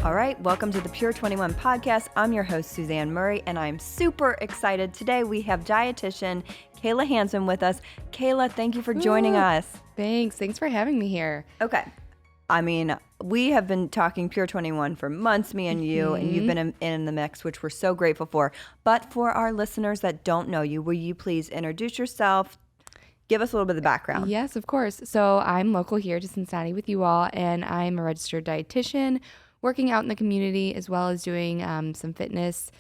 All right, welcome to the Pure 21 podcast. I'm your host, Suzanne Murray, and I'm super excited. Today we have dietitian Kayla Hansmann with us. Kayla, thank you for joining us. Thanks for having me here. Okay. I mean, we have been talking Pure 21 for months, me and you, and you've been in the mix, which we're so grateful for. But for our listeners that don't know you, will you please introduce yourself? Give us a little bit of the background. Yes, of course. So I'm local here to Cincinnati with you all, and I'm a registered dietitian working out in the community as well as doing some fitness,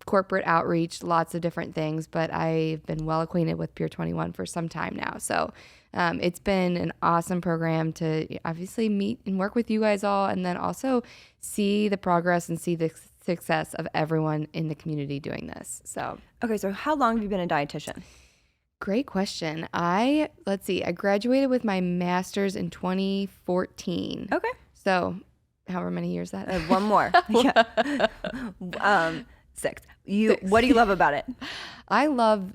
corporate outreach, lots of different things. But I've been well acquainted with Pure 21 for some time now. So it's been an awesome program to obviously meet and work with you guys all, and then also see the progress and see the success of everyone in the community doing this. So Okay, so how long have you been a dietitian? great question. I graduated with my master's in 2014. Okay. So however many years that is. One more. Yeah. 6. What do you love about it? I love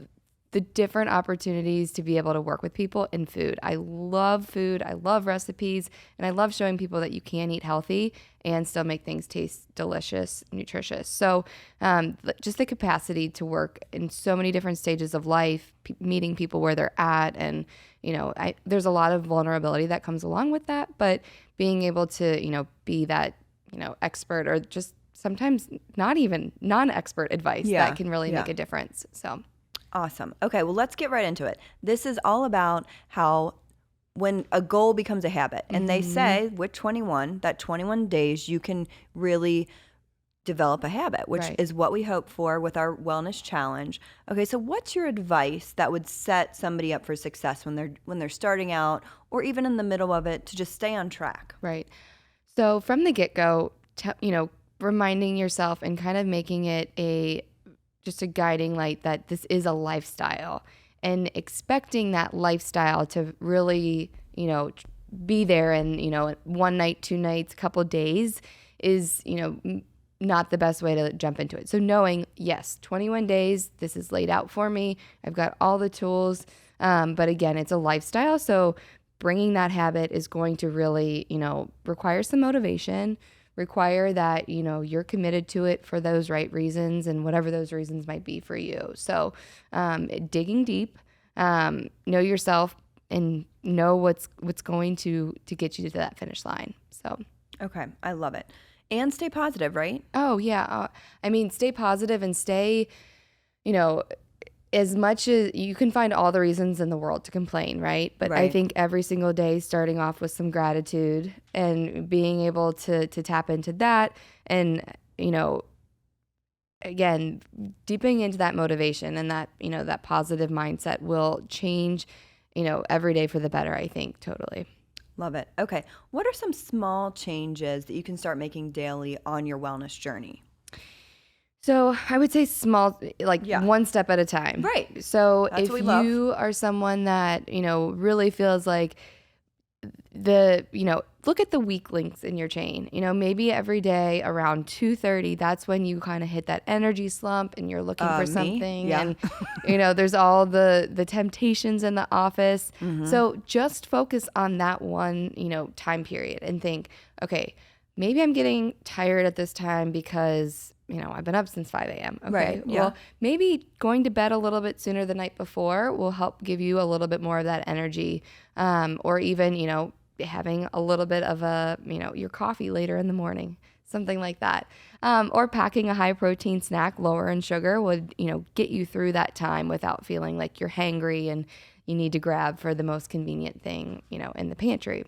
the different opportunities to be able to work with people in food. I love food. I love recipes. And I love showing people that you can eat healthy and still make things taste delicious, nutritious. So just the capacity to work in so many different stages of life, meeting people where they're at. And, there's a lot of vulnerability that comes along with that. But being able to, be that, expert or just sometimes not even non-expert advice that can really make a difference. So awesome. Okay, well, let's get right into it. This is all about how when a goal becomes a habit, and they say with 21, that 21 days you can really develop a habit, which is what we hope for with our wellness challenge. Okay, so what's your advice that would set somebody up for success when they're starting out or even in the middle of it to just stay on track? Right. So from the get-go, reminding yourself and kind of making it just a guiding light that this is a lifestyle, and expecting that lifestyle to really, be there and, one night, 2 nights, couple days is, not the best way to jump into it. So knowing, yes, 21 days, this is laid out for me. I've got all the tools. But again, it's a lifestyle. So bringing that habit is going to really, require some motivation, require that, you're committed to it for those right reasons and whatever those reasons might be for you. So digging deep, know yourself and know what's going to get you to that finish line. So okay, I love it. And stay positive, right? Oh, yeah. Stay positive and stay, as much as you can find all the reasons in the world to complain, right? But I think every single day starting off with some gratitude and being able to tap into that and, again, deepening into that motivation and that, that positive mindset will change, every day for the better, I think, totally. Love it. Okay. What are some small changes that you can start making daily on your wellness journey? So I would say small, one step at a time. Right. So That's if you are someone that, really feels like look at the weak links in your chain, maybe every day around 2:30, that's when you kind of hit that energy slump and you're looking for something. Yeah. And, there's all the temptations in the office. Mm-hmm. So just focus on that one, time period and think, okay, maybe I'm getting tired at this time because I've been up since 5 a.m. Okay. Right. Yeah. Well, maybe going to bed a little bit sooner the night before will help give you a little bit more of that energy. Or even, having a little bit of your coffee later in the morning, something like that. Or packing a high protein snack lower in sugar would, get you through that time without feeling like you're hangry and you need to grab for the most convenient thing, in the pantry.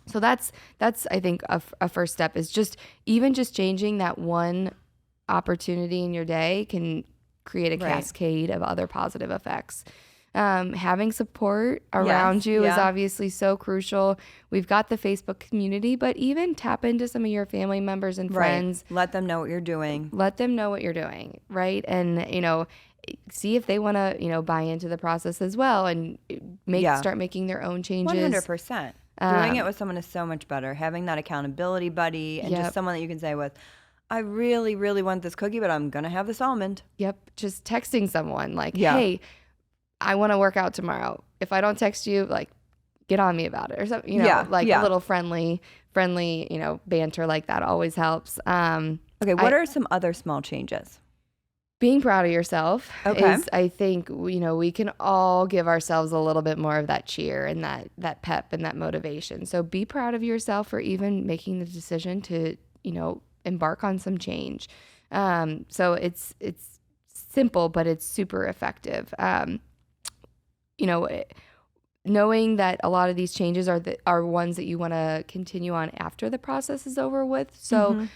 So that's I think a first step is just changing that one opportunity in your day can create a cascade of other positive effects. Having support around you is obviously so crucial. We've got the Facebook community, but even tap into some of your family members and friends. Let them know what you're doing. Right? And, see if they want to, buy into the process as well and start making their own changes. 100%. Doing it with someone is so much better. Having that accountability buddy and just someone that you can say with, I really, really want this cookie, but I'm going to have this almond. Yep. Just texting someone hey, I want to work out tomorrow. If I don't text you, get on me about it or something, Yeah, like yeah. a little friendly, banter like that always helps. Okay, what are some other small changes? Being proud of yourself Okay. is, I think, we can all give ourselves a little bit more of that cheer and that pep and that motivation. So be proud of yourself for even making the decision to, embark on some change. So it's simple, but it's super effective. You know, Knowing that a lot of these changes are ones that you want to continue on after the process is over with. So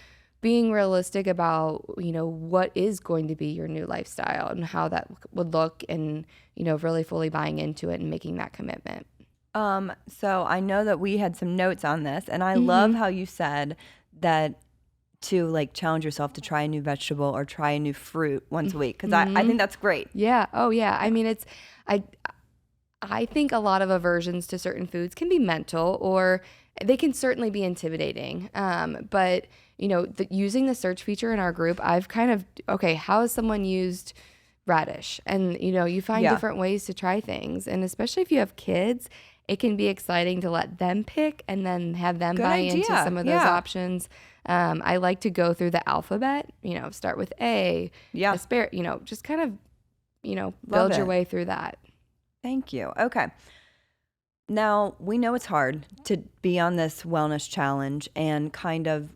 being realistic about, what is going to be your new lifestyle and how that would look, and, really fully buying into it and making that commitment. So I know that we had some notes on this, and I love how you said that to like challenge yourself to try a new vegetable or try a new fruit once a week, because I think that's great. Yeah. Oh, yeah. I mean, I think a lot of aversions to certain foods can be mental, or they can certainly be intimidating. But using the search feature in our group, I've kind of, okay, how has someone used radish? And you find different ways to try things, and especially if you have kids, it can be exciting to let them pick and then have them buy into some of those options. I like to go through the alphabet. Start with A. Yeah. Just kind of build your way through that. Thank you. Okay. Now, we know it's hard to be on this wellness challenge, and kind of,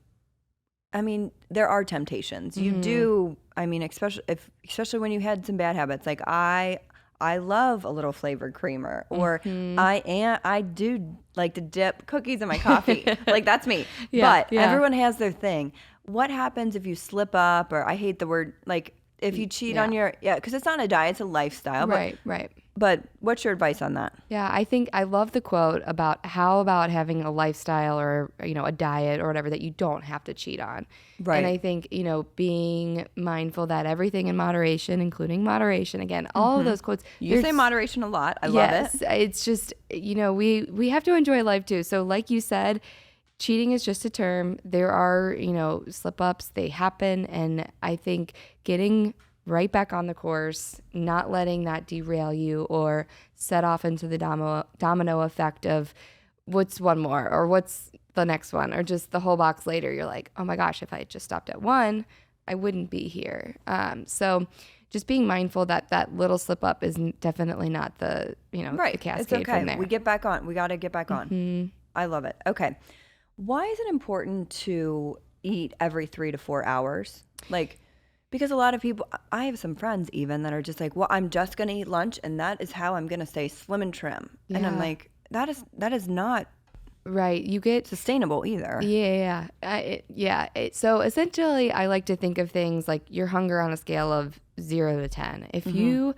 I mean, there are temptations. You do, I mean, especially when you had some bad habits. Like I love a little flavored creamer, or I do like to dip cookies in my coffee. Like that's me. But everyone has their thing. What happens if you slip up, or I hate the word, like if you cheat on your, because it's not a diet, it's a lifestyle. Right. But what's your advice on that? Yeah, I think I love the quote about how about having a lifestyle or, a diet or whatever that you don't have to cheat on. Right. And I think, being mindful that everything in moderation, including moderation, again, all of those quotes. You say moderation a lot. I love it. It's just, we have to enjoy life too. So like you said, cheating is just a term. There are, slip ups, they happen. And I think getting right back on the course, not letting that derail you or set off into the domino effect of what's one more or what's the next one, or just the whole box later. You're like, oh my gosh, if I had just stopped at one, I wouldn't be here. So just being mindful that that little slip up is definitely not the, the cascade it's okay. from there. We get back on. We got to get back on. I love it. Okay. Why is it important to eat every 3 to 4 hours? Like, because a lot of people, I have some friends even that are just like, well, I'm just going to eat lunch and that is how I'm going to stay slim and trim. Yeah. And I'm like, that is not right. You get sustainable either. Yeah. So essentially, I like to think of things like your hunger on a scale of 0 to 10. If you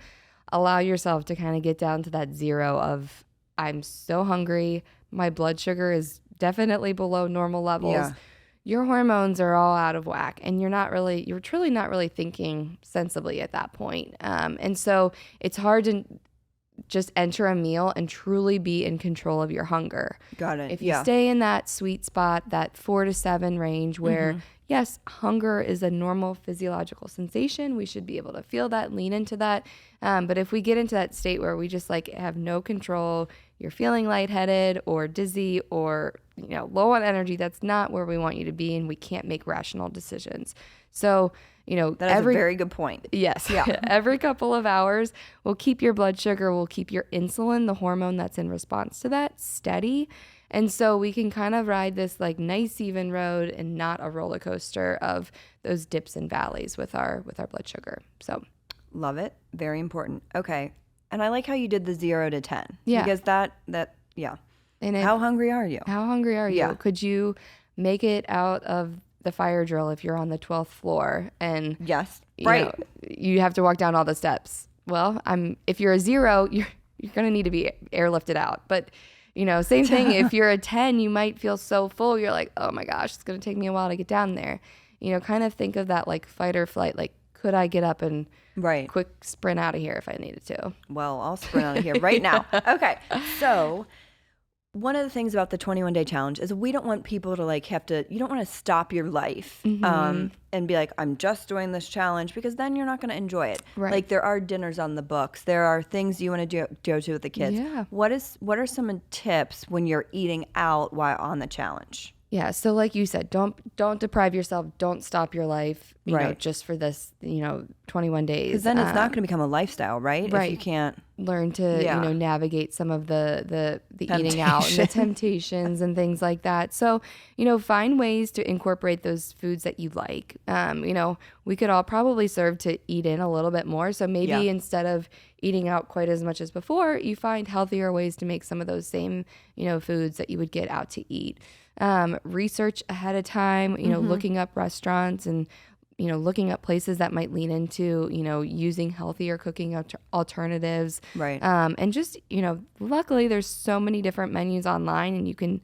allow yourself to kind of get down to that 0 of, I'm so hungry, my blood sugar is definitely below normal levels. Yeah. Your hormones are all out of whack, and you're truly not really thinking sensibly at that point. And so it's hard to just enter a meal and truly be in control of your hunger. Got it. If you stay in that sweet spot, that 4 to 7 range where, yes, hunger is a normal physiological sensation. We should be able to feel that, lean into that. But if we get into that state where we just like have no control, you're feeling lightheaded or dizzy or low on energy, that's not where we want you to be, and we can't make rational decisions. So, that is a very good point. Yes. Yeah. Every couple of hours, we'll keep your blood sugar, we'll keep your insulin, the hormone that's in response to that, steady. And so we can kind of ride this like nice even road and not a roller coaster of those dips and valleys with our blood sugar. So love it. Very important. Okay. And I like how you did the 0 to 10. Yeah. Because that And how hungry are you? How hungry are you? Yeah. Could you make it out of the fire drill if you're on the 12th floor and yes, you have to walk down all the steps? Well, if you're a 0, you're going to need to be airlifted out. But same thing. If you're a 10, you might feel so full. You're like, oh my gosh, it's going to take me a while to get down there. Kind of think of that like fight or flight. Like, could I get up and quick sprint out of here if I needed to? Well, I'll sprint out of here right now. Okay. So one of the things about the 21-day challenge is we don't want people to like you don't want to stop your life and be like, I'm just doing this challenge, because then you're not going to enjoy it. Right. Like there are dinners on the books. There are things you want to go to with the kids. Yeah. What are some tips when you're eating out while on the challenge? Yeah, so like you said, don't deprive yourself. Don't stop your life, you know, just for this, 21 days. Because then it's not going to become a lifestyle, right? Right. If you can't learn to, navigate some of the eating out and the temptations and things like that. So, find ways to incorporate those foods that you like. We could all probably serve to eat in a little bit more. So maybe instead of eating out quite as much as before, you find healthier ways to make some of those same, foods that you would get out to eat. Research ahead of time, looking up restaurants and, looking up places that might lean into, using healthier cooking alternatives. Right. And just, luckily there's so many different menus online and you can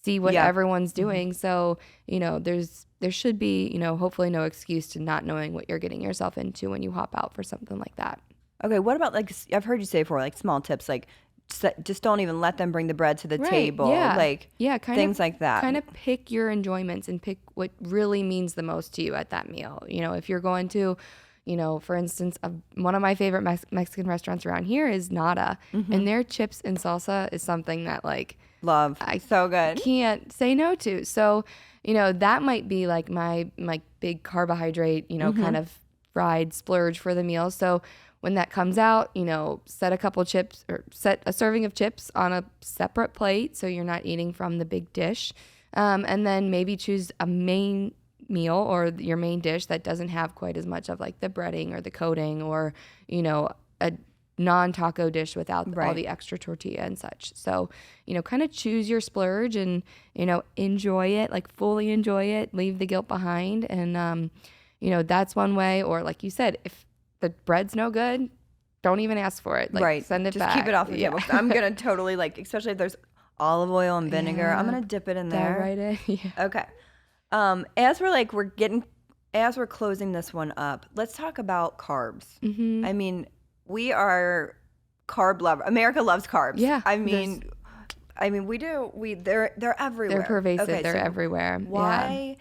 see what everyone's doing. So, there should be, hopefully no excuse to not knowing what you're getting yourself into when you hop out for something like that. Okay. What about like, I've heard you say before, like small tips, like just don't even let them bring the bread to the table. Yeah. Like things like that. Kind of pick your enjoyments and pick what really means the most to you at that meal. If you're going to, for instance, one of my favorite Mexican restaurants around here is Nada. And their chips and salsa is something that like love. So good. Can't say no to. So, that might be like my big carbohydrate, kind of fried splurge for the meal. So when that comes out, set a couple chips or set a serving of chips on a separate plate so you're not eating from the big dish. And then maybe choose a main meal or your main dish that doesn't have quite as much of like the breading or the coating or, a non-taco dish without all the extra tortilla and such. So, kind of choose your splurge and, enjoy it, like fully enjoy it, leave the guilt behind. And, that's one way. Or like you said, if the bread's no good, don't even ask for it. Like, send it back. Just keep it off the table. I'm going to totally especially if there's olive oil and vinegar, I'm going to dip it in there. Right in. Yeah. Okay. As we're closing this one up, let's talk about carbs. I mean, we are carb lover. America loves carbs. Yeah. I mean, we do. They're everywhere. They're pervasive. Okay, they're everywhere. Why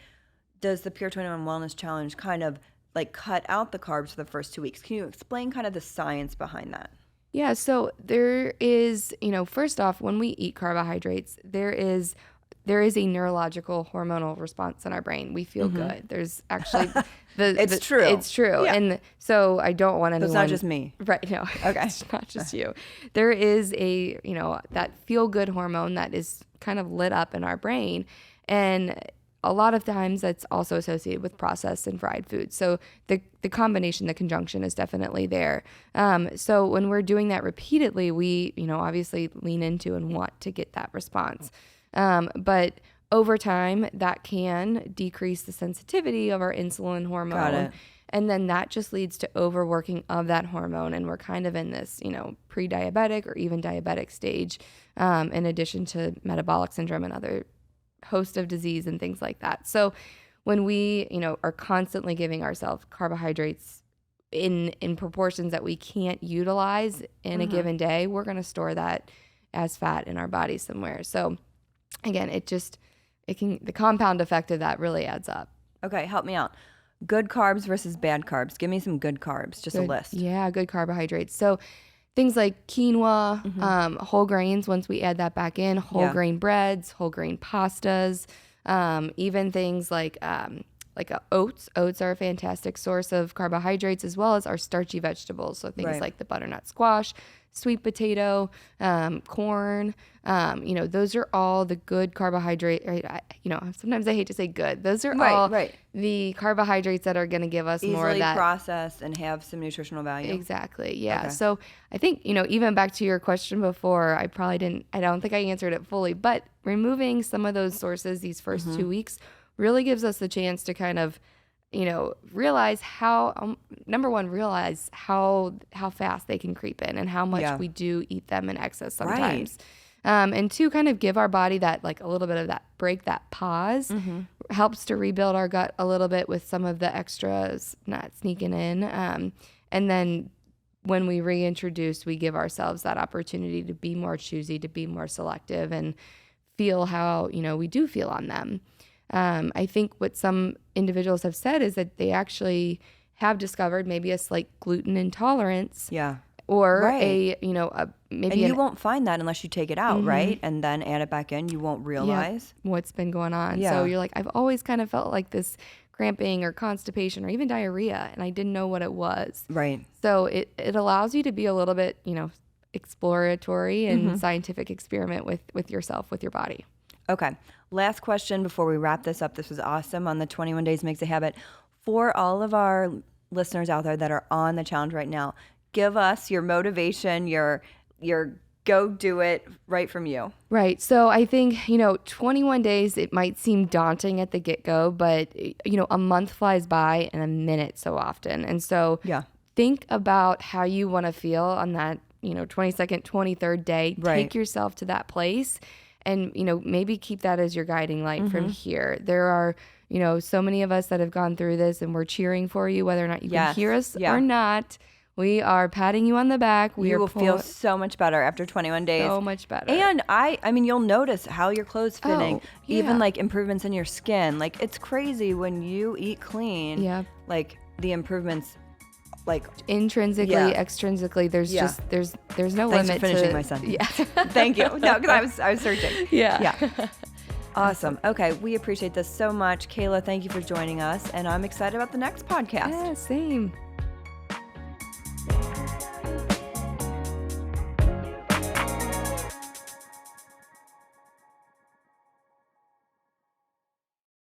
does the Pure 21 Wellness Challenge kind of like cut out the carbs for the first 2 weeks? Can you explain kind of the science behind that? Yeah, so there is, first off, when we eat carbohydrates, there is a neurological hormonal response in our brain. We feel good. There's actually It's true. It's true. Yeah. And so I don't want anyone. It's not just me. Right. No. Okay. It's not just you. There is a, that feel good hormone that is kind of lit up in our brain. And a lot of times that's also associated with processed and fried foods. So the combination, the conjunction is definitely there. So when we're doing that repeatedly, we, obviously lean into and want to get that response. But over time, that can decrease the sensitivity of our insulin hormone. Got it. And then that just leads to overworking of that hormone. And we're kind of in this, pre-diabetic or even diabetic stage, in addition to metabolic syndrome and other host of disease and things like that. So when we, are constantly giving ourselves carbohydrates in proportions that we can't utilize in a given day, we're going to store that as fat in our body somewhere. So again, the compound effect of that really adds up. Okay, help me out. Good carbs versus bad carbs. Give me some good carbs, just a list. Yeah, good carbohydrates. So things like quinoa, whole grains, once we add that back in, whole grain breads, whole grain pastas, even things like oats. Oats are a fantastic source of carbohydrates as well as our starchy vegetables. So things like the butternut squash, sweet potato, corn, those are all the good carbohydrate. Sometimes I hate to say good. Those are all the carbohydrates that are going to give us easily more of that. Easily processed and have some nutritional value. Exactly. Yeah. Okay. So I think, even back to your question before, I don't think I answered it fully, but removing some of those sources these first 2 weeks really gives us the chance to kind of, realize how, number one, realize how fast they can creep in and how much we do eat them in excess sometimes. And two, kind of give our body that, like a little bit of that break, that pause, helps to rebuild our gut a little bit with some of the extras not sneaking in. And then when we reintroduce, we give ourselves that opportunity to be more choosy, to be more selective, and feel how, we do feel on them. I think what some individuals have said is that they actually have discovered maybe a slight gluten intolerance. Yeah. Or Right. maybe and you won't find that unless you take it out, right? And then add it back in. You won't realize. what's been going on. Yeah. So you're like, I've always kind of felt like this cramping or constipation or even diarrhea, and I didn't know what it was. Right. So it allows you to be a little bit, exploratory and scientific experiment with yourself, with your body. Okay. Last question before we wrap this up. This was awesome on the 21 Days Makes a Habit. For all of our listeners out there that are on the challenge right now, give us your motivation, your go do it right from you. Right. So I think, 21 days, it might seem daunting at the get-go, but, a month flies by and a minute so often. And so think about how you want to feel on that, 22nd, 23rd day. Right. Take yourself to that place and, maybe keep that as your guiding light from here. There are, so many of us that have gone through this, and we're cheering for you, whether or not you can hear us or not. We are patting you on the back. You will feel so much better after 21 days. So much better. And I mean, you'll notice how your clothes fitting, Oh, yeah. even like improvements in your skin. Like, it's crazy when you eat clean. Yeah. Like the improvements, like intrinsically, extrinsically, there's just there's no Thanks limit for finishing to my sentence. Yeah. Thank you. No, because I was searching. Yeah. Awesome. Okay, we appreciate this so much. Kayla, thank you for joining us, and I'm excited about the next podcast. Yeah, same.